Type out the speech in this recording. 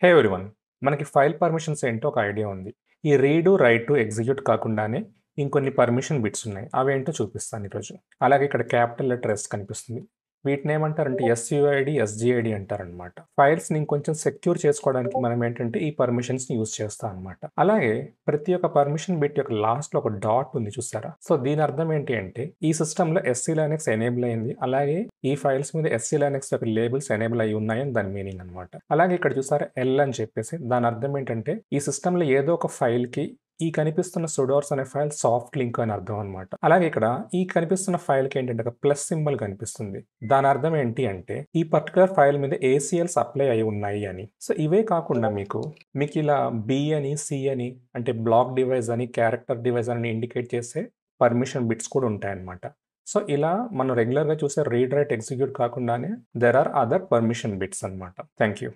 హే everyone! మనకి file permissions ఏంటో ఒక ఐడియా ఉంది. ఈ రీడు, రైటు, ఎగ్జిక్యూట్ కాకుండానే ఇంకొన్ని పర్మిషన్ బిట్స్ ఉన్నాయి. అవేంటో చూపిస్తాను ఈరోజు. అలాగే ఇక్కడ క్యాపిటల్ లెటర్ ఎస్ కనిపిస్తుంది. వీటినేమంటారంటే ఎస్‌యుఐడి, ఎస్‌జిఐడి అంటారనమాట. ఫైల్స్‌ని ఇంకొంచెం సెక్యూర్ చేసుకోవడానికి మనం ఏంటంటే ఈ పర్మిషన్స్‌ని యూజ్ చేస్తాం అనమాట. అలాగే ప్రతి ఒక్క పర్మిషన్ బిట్ యొక్క లాస్ట్‌లో ఒక డాట్ ఉంది చూసారా? సో దీని అర్థం ఏంటి అంటే ఈ సిస్టమ్‌లో ఎస్‌సి లైనక్స్ ఎనేబుల్ అయింది. అలాగే ఈ ఫైల్స్ మీద ఎస్‌సి లైనక్స్ యొక్క లేబుల్స్ ఎనేబుల్ అయ్యి ఉన్నాయని దాని మీనింగ్ అనమాట. అలాగే ఇక్కడ చూసారా ఎల్ అని చెప్పేసి దాని అర్థం ఏంటంటే ఈ సిస్టమ్‌లో ఏదో ఒక ఫైల్‌కి ఈ కనిపిస్తున్న సుడోర్స్ అనే ఫైల్ సాఫ్ట్ లింక్ అని అర్థం అనమాట. అలాగే ఇక్కడ ఈ కనిపిస్తున్న ఫైల్‌కి ఏంటంటే ఒక ప్లస్ సింబల్ కనిపిస్తుంది. దాని అర్థం ఏంటి అంటే ఈ పర్టిక్యులర్ ఫైల్ మీద ఏసీఎల్స్ అప్లై అయి ఉన్నాయి అని. సో ఇవే కాకుండా మీకు ఇలా బి అని, సి అని అంటే బ్లాక్ డివైస్ అని, క్యారెక్టర్ డివైస్ అని ఇండికేట్ చేసే పర్మిషన్ బిట్స్ కూడా ఉంటాయన్నమాట. సో ఇలా మనం రెగ్యులర్‌గా చూసే రీడ్, రైట్, ఎగ్జిక్యూట్ కాకుండానే there are other permission bits అనమాట. Thank you.